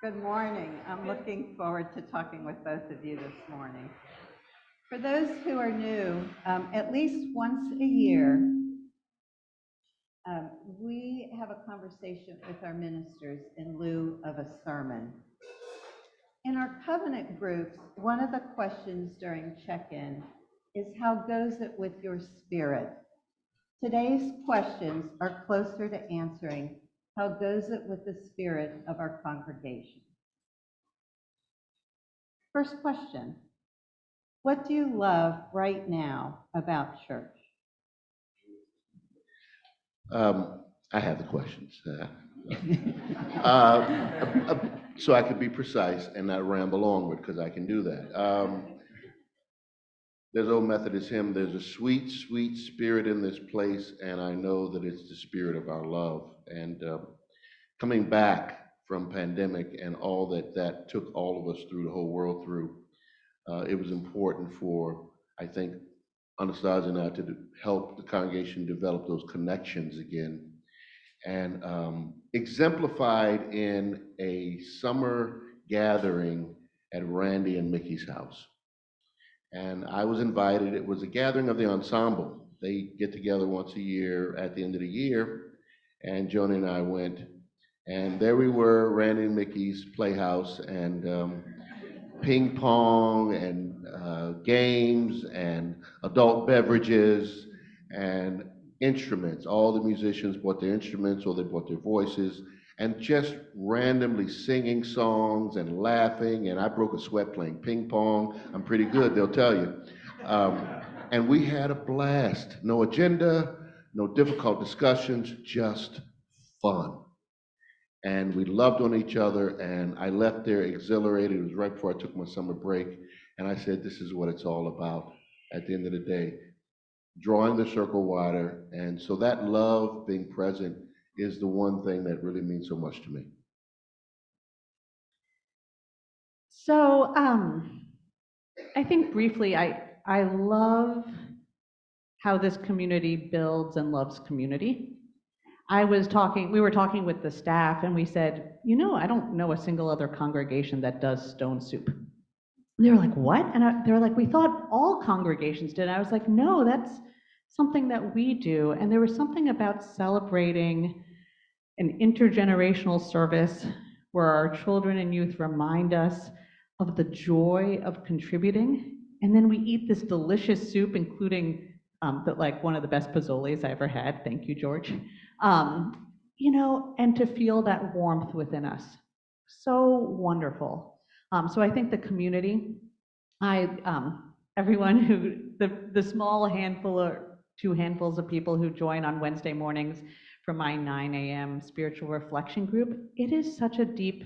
Good morning. I'm looking forward to talking with both of you this morning. For those who are new, at least once a year, we have a conversation with our ministers in lieu of a sermon. In our covenant groups, one of the questions during check-in is, how goes it with your spirit? Today's questions are closer to answering, how goes it with the spirit of our congregation? First question, what do you love right now about church? I have the questions. So I could be precise and not ramble onward, because I can do that. There's old Methodist hymn, there's a sweet, sweet spirit in this place, and I know that it's the spirit of our love. And coming back from pandemic and all that took all of us through, the whole world through, it was important for, I think, Anastasia and I to help the congregation develop those connections again, and exemplified in a summer gathering at Randy and Mickey's house. And I was invited. It was a gathering of the ensemble. They get together once a year at the end of the year, and Joni and I went, and there we were, Randy and Mickey's Playhouse, and ping pong and games and adult beverages and instruments. All the musicians brought their instruments or they brought their voices, and just randomly singing songs and laughing. And I broke a sweat playing ping pong. I'm pretty good, they'll tell you. And we had a blast. No agenda, no difficult discussions, just fun. And we loved on each other, and I left there exhilarated. It was right before I took my summer break, and I said, this is what it's all about at the end of the day, drawing the circle wider. And so that love, being present, is the one thing that really means so much to me. So I think briefly, I love how this community builds and loves community. We were talking with the staff, and we said, I don't know a single other congregation that does stone soup. And they were like, what? And they were like, we thought all congregations did. And I was like, no, that's something that we do. And there was something about celebrating an intergenerational service where our children and youth remind us of the joy of contributing. And then we eat this delicious soup, including one of the best pozzolis I ever had. Thank you, George. And to feel that warmth within us. So wonderful. So I think the community, everyone who, the small handful or two handfuls of people who join on Wednesday mornings for my 9 a.m. spiritual reflection group, it is such a deep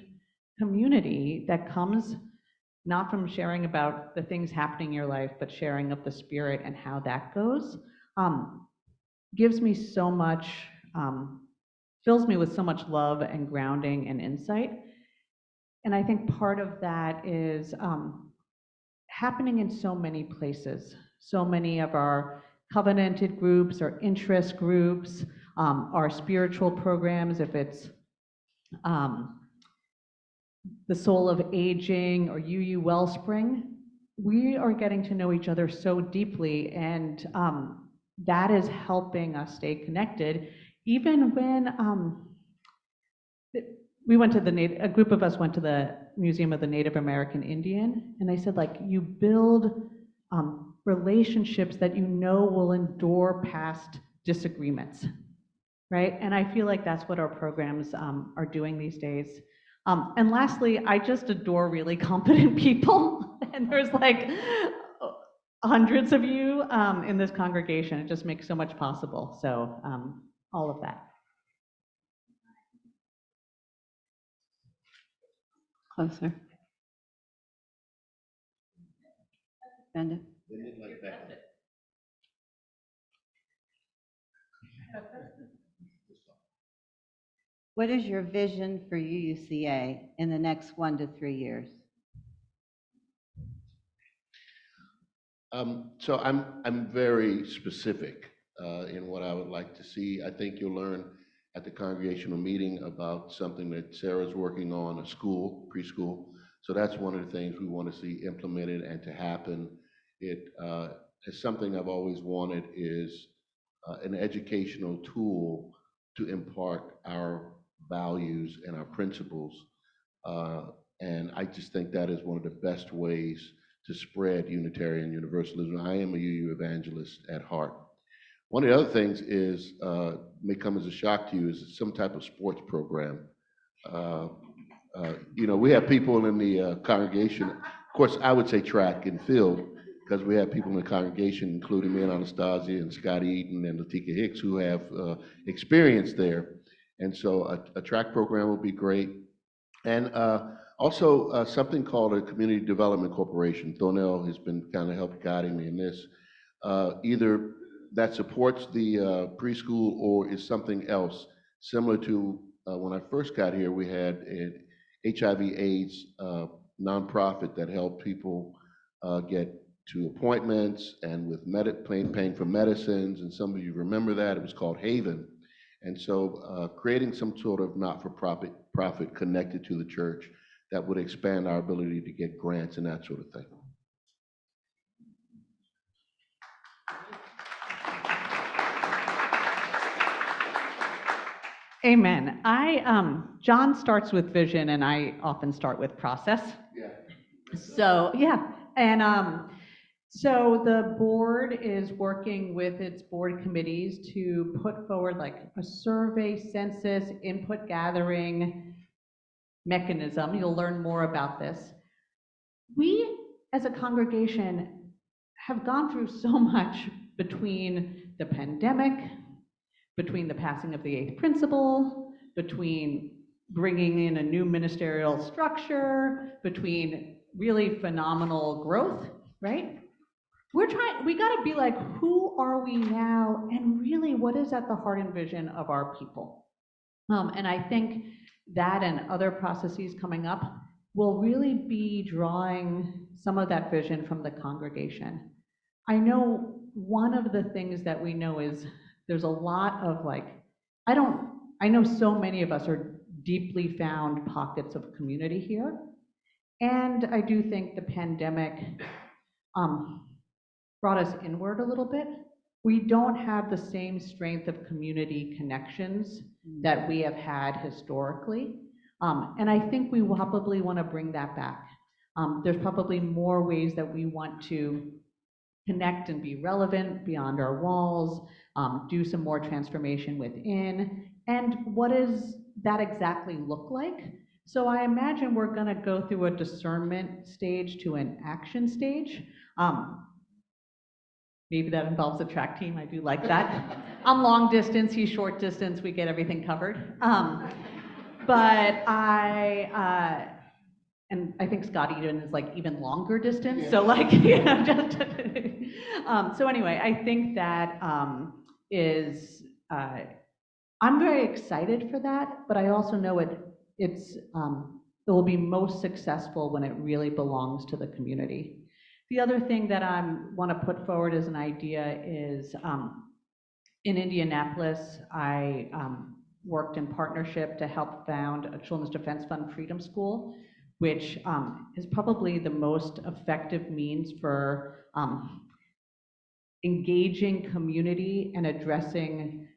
community that comes not from sharing about the things happening in your life, but sharing of the spirit and how that goes. Gives me so much, fills me with so much love and grounding and insight. And I think part of that is happening in so many places. So many of our covenanted groups or interest groups, our spiritual programs, if it's the Soul of Aging or UU Wellspring, we are getting to know each other so deeply, and that is helping us stay connected. Even when we went to a group of us went to the Museum of the Native American Indian, and they said, you build relationships that will endure past disagreements, right? And I feel like that's what our programs are doing these days. And lastly, I just adore really competent people, and there's hundreds of you in this congregation. It just makes so much possible. So all of that. Closer. Bend it. What is your vision for UUCA in the next 1 to 3 years? So I'm very specific in what I would like to see. I think you'll learn at the congregational meeting about something that Sarah's working on, a school, preschool. So that's one of the things we want to see implemented and to happen. It is something I've always wanted is an educational tool to impart our values and our principles. And I just think that is one of the best ways to spread Unitarian Universalism. I am a UU evangelist at heart. One of the other things is, may come as a shock to you, is some type of sports program. You know, we have people in the congregation, of course, I would say track and field, because we have people in the congregation, including me and Anastasia and Scott Eaton and Latika Hicks, who have experience there. And so a track program would be great. And also something called a Community Development Corporation. Thornell has been kind of helping guiding me in this. Either that supports the preschool or is something else, similar to when I first got here, we had an HIV/AIDS nonprofit that helped people get to appointments and with paying for medicines, and some of you remember that. It was called Haven. And so creating some sort of not-for-profit connected to the church that would expand our ability to get grants and that sort of thing. Amen. John starts with vision, and I often start with process. Yeah. So, yeah. And so the board is working with its board committees to put forward like a survey, census, input gathering mechanism. You'll learn more about this. We, as a congregation, have gone through so much between the pandemic, between the passing of the eighth principle, between bringing in a new ministerial structure, between really phenomenal growth, right? We gotta be like, who are we now? And really, what is at the heart and vision of our people? And I think that and other processes coming up will really be drawing some of that vision from the congregation. I know one of the things that we know is there's a lot of like, I know so many of us are deeply found pockets of community here. And I do think the pandemic brought us inward a little bit. We don't have the same strength of community connections that we have had historically. And I think we probably want to bring that back. There's probably more ways that we want to connect and be relevant beyond our walls, do some more transformation within. And what does that exactly look like? So I imagine we're going to go through a discernment stage to an action stage. Maybe that involves a track team. I do like that. I'm long distance, he's short distance. We get everything covered. But and I think Scott Eden is like even longer distance. Yeah. So like, you know, just so anyway, I think that I'm very excited for that, but I also know it will be most successful when it really belongs to the community. The other thing that I want to put forward as an idea is in Indianapolis, I worked in partnership to help found a Children's Defense Fund Freedom School, which is probably the most effective means for engaging community and addressing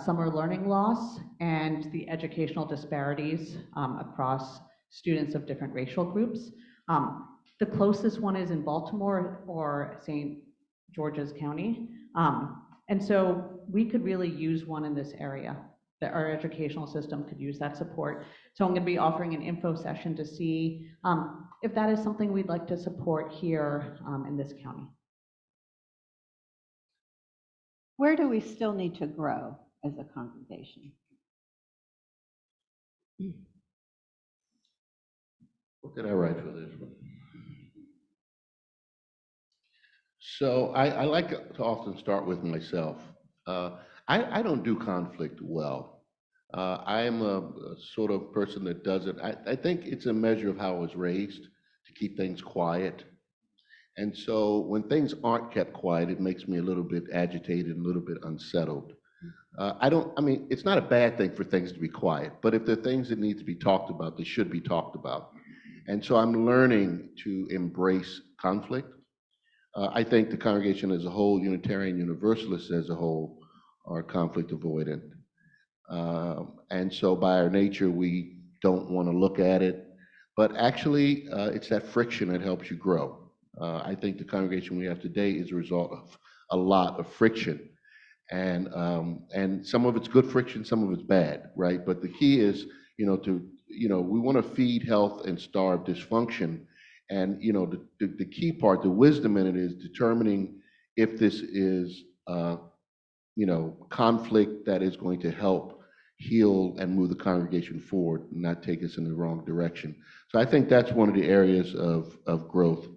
summer learning loss and the educational disparities across students of different racial groups. The closest one is in Baltimore or St. George's County. And so we could really use one in this area, that our educational system could use that support. So I'm going to be offering an info session to see if that is something we'd like to support here in this county. Where do we still need to grow as a congregation? What did I write for this one? So I like to often start with myself. I don't do conflict well. I am a sort of person that does it. I think it's a measure of how I was raised, to keep things quiet. And so when things aren't kept quiet, it makes me a little bit agitated, a little bit unsettled. I mean, it's not a bad thing for things to be quiet, but if there are things that need to be talked about, they should be talked about. And so I'm learning to embrace conflict. I think the congregation as a whole, Unitarian Universalists as a whole, are conflict avoidant. And so by our nature, we don't want to look at it. But actually, it's that friction that helps you grow. I think the congregation we have today is a result of a lot of friction. And some of it's good friction, some of it's bad, right? But the key is, we want to feed health and starve dysfunction. And, the key part, the wisdom in it is determining if this is, conflict that is going to help heal and move the congregation forward, and not take us in the wrong direction. So I think that's one of the areas of growth.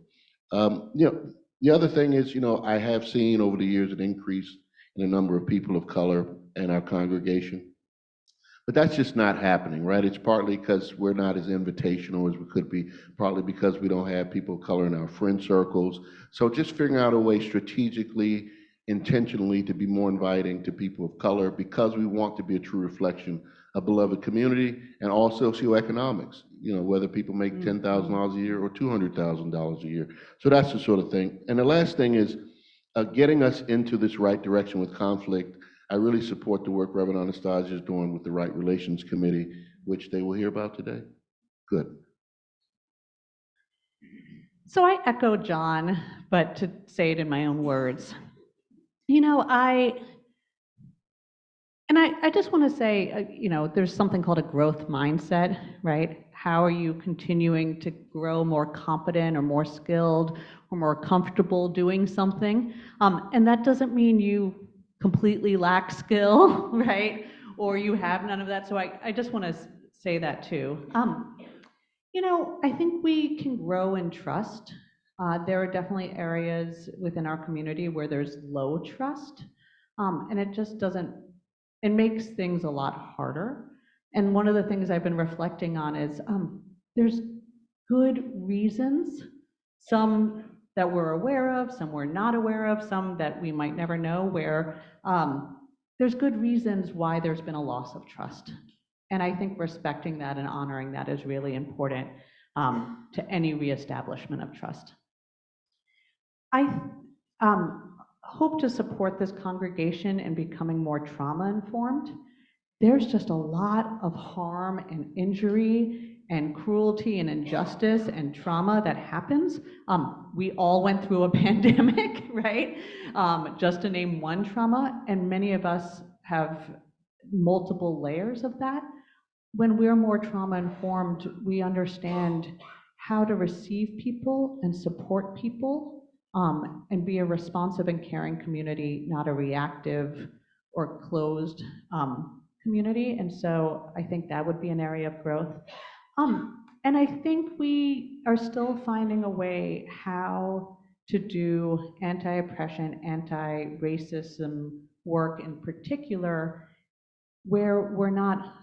The other thing is, I have seen over the years an increase in the number of people of color in our congregation. But that's just not happening, right? It's partly because we're not as invitational as we could be, partly because we don't have people of color in our friend circles. So just figuring out a way strategically, intentionally to be more inviting to people of color, because we want to be a true reflection of beloved community, and also socioeconomics, whether people make $10,000 a year or $200,000 a year. So that's the sort of thing. And the last thing is getting us into this right direction with conflict. I really support the work Reverend Anastasia is doing with the Right Relations Committee, which they will hear about today. Good. So I echo John, but to say it in my own words, I just want to say, there's something called a growth mindset, right? How are you continuing to grow more competent or more skilled or more comfortable doing something? And that doesn't mean you completely lack skill, right? Or you have none of that. So I just want to say that too. I think we can grow in trust. There are definitely areas within our community where there's low trust, and it just doesn't, it makes things a lot harder. And one of the things I've been reflecting on is there's good reasons, some that we're aware of, some we're not aware of, some that we might never know, where there's good reasons why there's been a loss of trust. And I think respecting that and honoring that is really important to any reestablishment of trust. I hope to support this congregation in becoming more trauma-informed. There's just a lot of harm and injury and cruelty and injustice and trauma that happens. We all went through a pandemic, right? Just to name one trauma, and many of us have multiple layers of that. When we're more trauma-informed, we understand how to receive people and support people, and be a responsive and caring community, not a reactive or closed community. And so I think that would be an area of growth. And I think we are still finding a way how to do anti-oppression, anti-racism work in particular, where we're not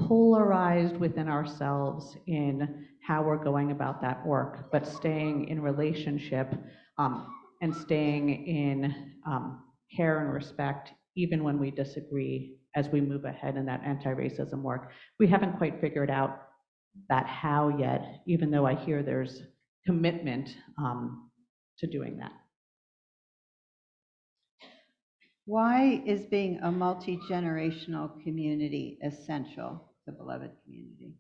polarized within ourselves in how we're going about that work, but staying in relationship and staying in care and respect, even when we disagree, as we move ahead in that anti-racism work. We haven't quite figured out that how yet, even though I hear there's commitment to doing that. Why is being a multi-generational community essential, the beloved community?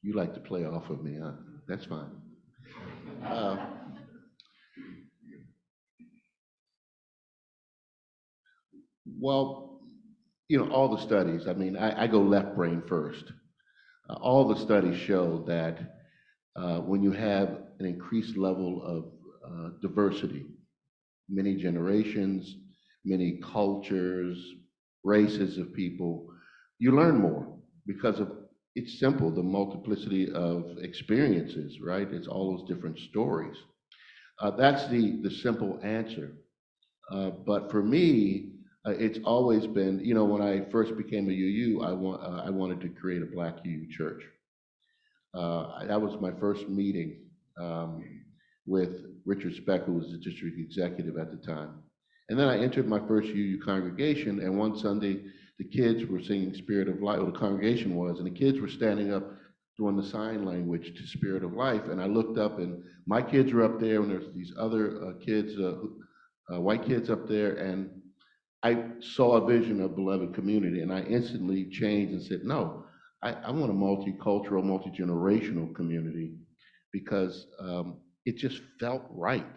You like to play off of me, huh? That's fine. Well, all the studies, I mean, I go left brain first. All the studies show that when you have an increased level of diversity, many generations, many cultures, races of people, you learn more because of, it's simple, the multiplicity of experiences, right? It's all those different stories. That's the simple answer. But for me, it's always been, when I first became a UU, I wanted to create a Black UU church. That was my first meeting with Richard Speck, who was the district executive at the time. And then I entered my first UU congregation, and one Sunday, the kids were singing Spirit of Life, or the congregation was, and the kids were standing up doing the sign language to Spirit of Life, and I looked up, and my kids were up there, and there's these other kids, white kids up there, and I saw a vision of beloved community, and I instantly changed and said, no, I want a multicultural, multi-generational community, because it just felt right.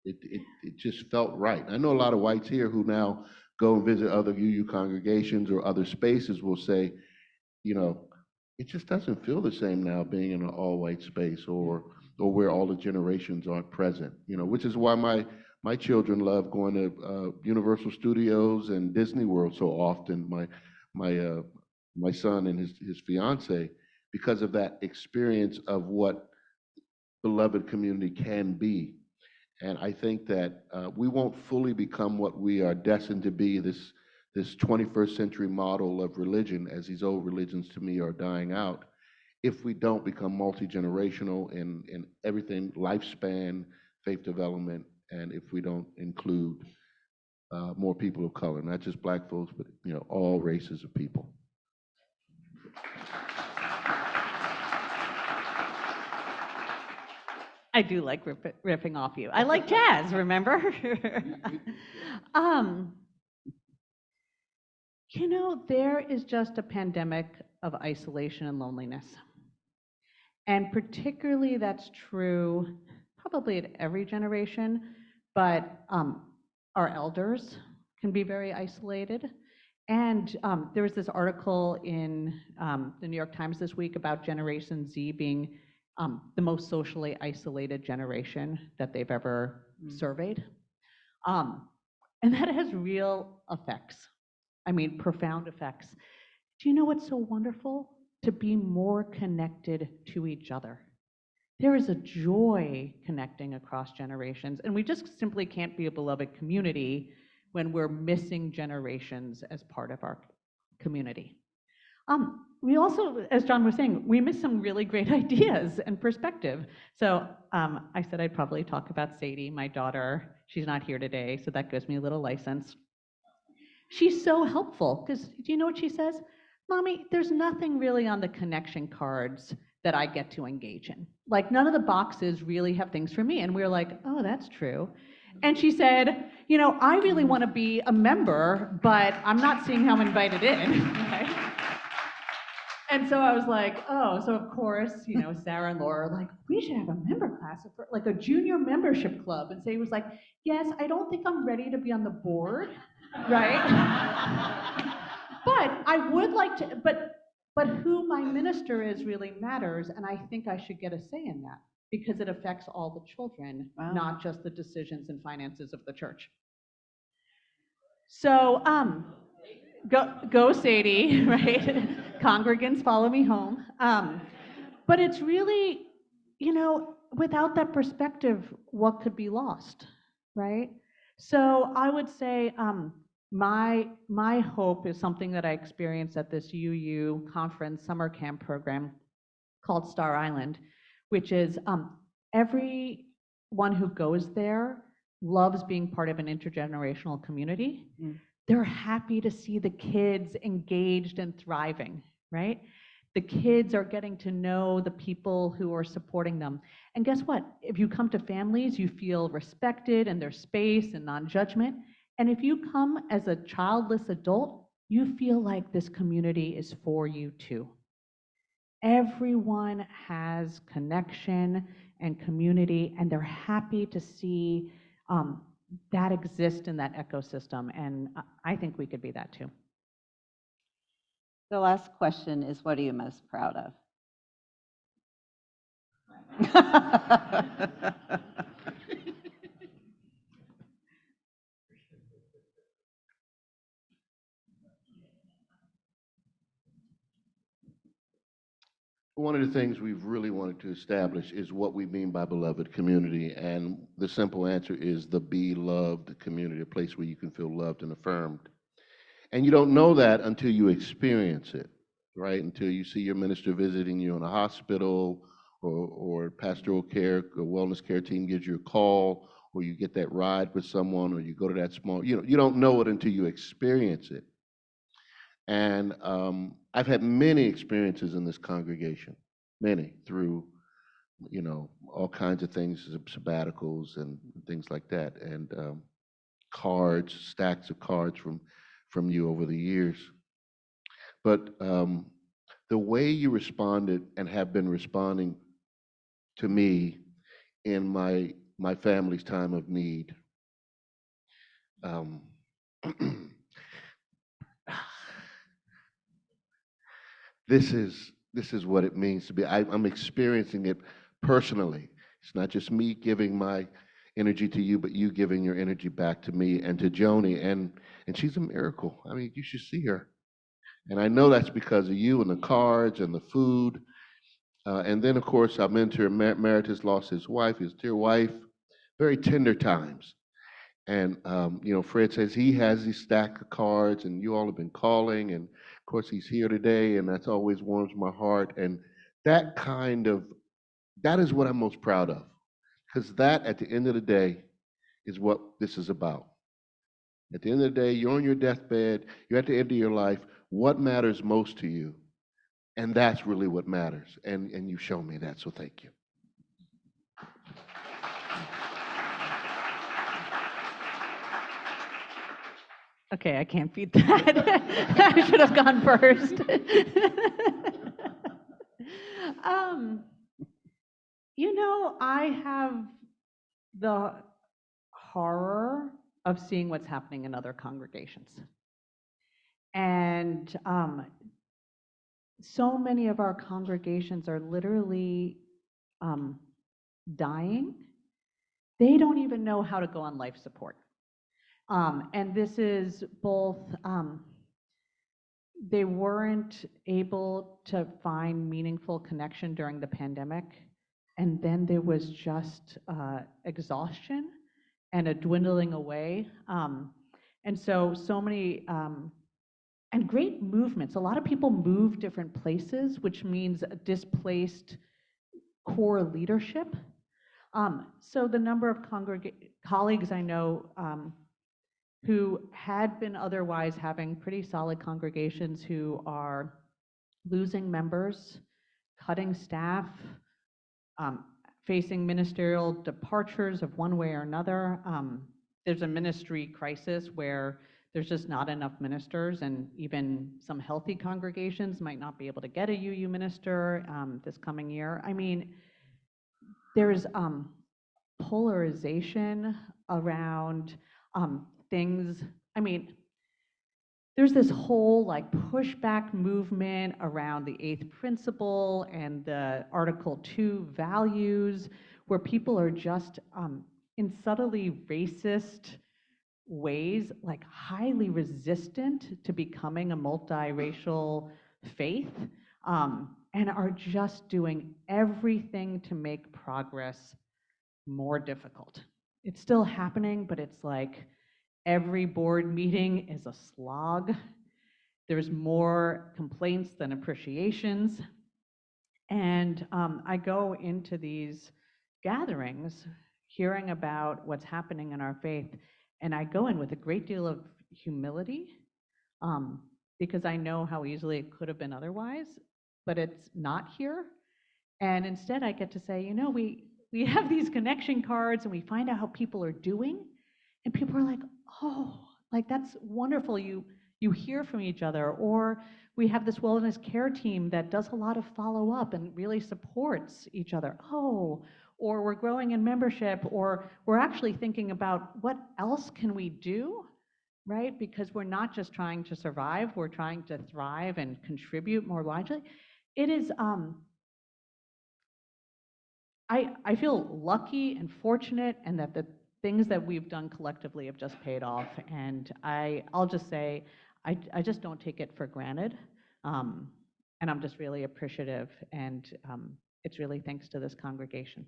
It just felt right. I know a lot of whites here who now go and visit other UU congregations or other spaces will say, you know, it just doesn't feel the same now being in an all-white space, or where all the generations aren't present, you know, which is why my children love going to Universal Studios and Disney World so often, my son and his fiance, because of that experience of what beloved community can be. And I think that we won't fully become what we are destined to be, this 21st century model of religion, as these old religions to me are dying out, if we don't become multi-generational in everything, lifespan, faith development, and if we don't include more people of color, not just black folks, but you know, all races of people. I do like riffing off you. I like jazz, remember? You know, there is just a pandemic of isolation and loneliness. And particularly that's true probably at every generation, but our elders can be very isolated. And there was this article in the New York Times this week about Generation Z being the most socially isolated generation that they've ever surveyed. And that has real effects. I mean, profound effects. Do you know what's so wonderful? To be more connected to each other. There is a joy connecting across generations, and we just simply can't be a beloved community when we're missing generations as part of our community. We also, as John was saying, we miss some really great ideas and perspective. So I said I'd probably talk about Sadie, my daughter. She's not here today, so that gives me a little license. She's so helpful, because do you know what she says? Mommy, there's nothing really on the connection cards that I get to engage in. Like, none of the boxes really have things for me. And we're like, oh, that's true. And she said, you know, I really want to be a member, but I'm not seeing how I'm invited in. Right? And so I was like, oh, so of course, you know, Sarah and Laura are like, we should have a member class, like a junior membership club. And Sadie was like, yes, I don't think I'm ready to be on the board, right? But I would like to, but who my minister is really matters, and I think I should get a say in that, because it affects all the children, not just the decisions and finances of the church. So, go Sadie, right? Congregants follow me home. But it's really, you know, without that perspective, what could be lost, right? So I would say my hope is something that I experienced at this UU conference summer camp program called Star Island, which is everyone who goes there loves being part of an intergenerational community. They're happy to see the kids engaged and thriving, right? The kids are getting to know the people who are supporting them. And guess what? If you come to families, you feel respected in their space and non-judgment. And if you come as a childless adult, you feel like this community is for you too. Everyone has connection and community, and they're happy to see that exist in that ecosystem, and I think we could be that too. The last question is, what are you most proud of? One of the things we've really wanted to establish is what we mean by beloved community, and the simple answer is the be loved community, a place where you can feel loved and affirmed. And you don't know that until you experience it, right? Until you see your minister visiting you in a hospital, or pastoral care, or wellness care team gives you a call, or you get that ride with someone, or you go to that small, you don't know it until you experience it. And I've had many experiences in this congregation, many, through, all kinds of things, sabbaticals and things like that, and cards, stacks of cards from you over the years. But the way you responded and have been responding to me in my family's time of need, this is what it means to be. I'm experiencing it personally. It's not just me giving my energy to you, but you giving your energy back to me and to Joni, and she's a miracle. I mean, you should see her. And I know that's because of you and the cards and the food. And then, of course, our mentor, Emeritus, lost his wife, his dear wife, very tender times. And, Fred says he has these stack of cards, and you all have been calling. And, of course, he's here today, and that's always warms my heart. And that is what I'm most proud of. Because that, at the end of the day, is what this is about. At the end of the day, you're on your deathbed, you're at the end of your life. What matters most to you? And that's really what matters. And you show me that, so thank you. Okay, I can't beat that. I should have gone first. I have the horror of seeing what's happening in other congregations. And so many of our congregations are literally dying. They don't even know how to go on life support. And this is both, they weren't able to find meaningful connection during the pandemic. And then there was just exhaustion and a dwindling away. And so many, and great movements. A lot of people move different places, which means displaced core leadership. So the number of colleagues I know who had been otherwise having pretty solid congregations who are losing members, cutting staff, facing ministerial departures of one way or another. There's a ministry crisis where there's just not enough ministers, and even some healthy congregations might not be able to get a UU minister this coming year. I mean, there's polarization around things. I mean, there's this whole pushback movement around the eighth principle and the Article 2 values, where people are just in subtly racist ways, highly resistant to becoming a multiracial faith, and are just doing everything to make progress more difficult. It's still happening, but it's like every board meeting is a slog. There's more complaints than appreciations. And I go into these gatherings hearing about what's happening in our faith, and I go in with a great deal of humility because I know how easily it could have been otherwise, but it's not here. And instead I get to say, we have these connection cards and we find out how people are doing, and people are like, oh, that's wonderful. You hear from each other. Or we have this wellness care team that does a lot of follow-up and really supports each other. Oh, or we're growing in membership, or we're actually thinking about what else can we do, right? Because we're not just trying to survive, we're trying to thrive and contribute more widely. It is, I feel lucky and fortunate, and that the things that we've done collectively have just paid off. And I'll just say, I just don't take it for granted. And I'm just really appreciative. And it's really thanks to this congregation.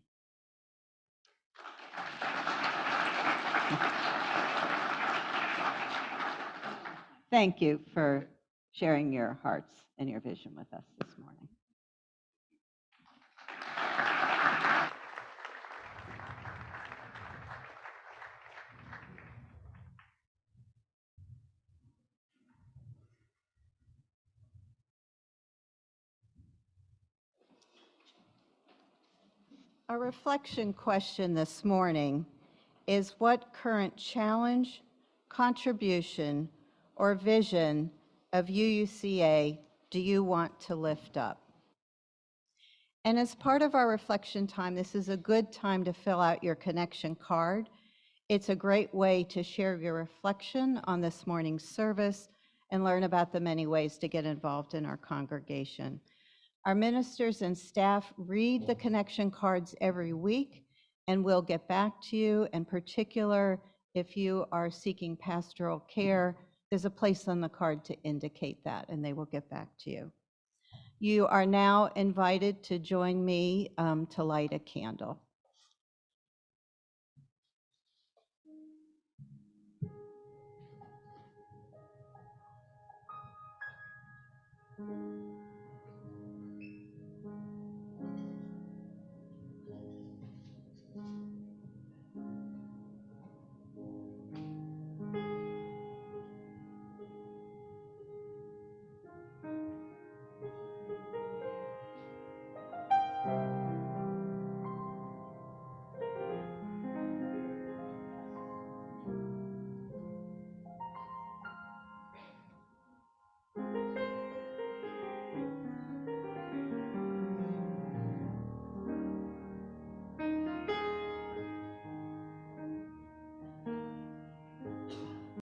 Thank you for sharing your hearts and your vision with us this morning. Our reflection question this morning is what current challenge, contribution, or vision of UUCA do you want to lift up? And as part of our reflection time, this is a good time to fill out your connection card. It's a great way to share your reflection on this morning's service and learn about the many ways to get involved in our congregation. Our ministers and staff read the connection cards every week, and we'll get back to you. In particular, if you are seeking pastoral care, there's a place on the card to indicate that, and they will get back to you. You are now invited to join me to light a candle.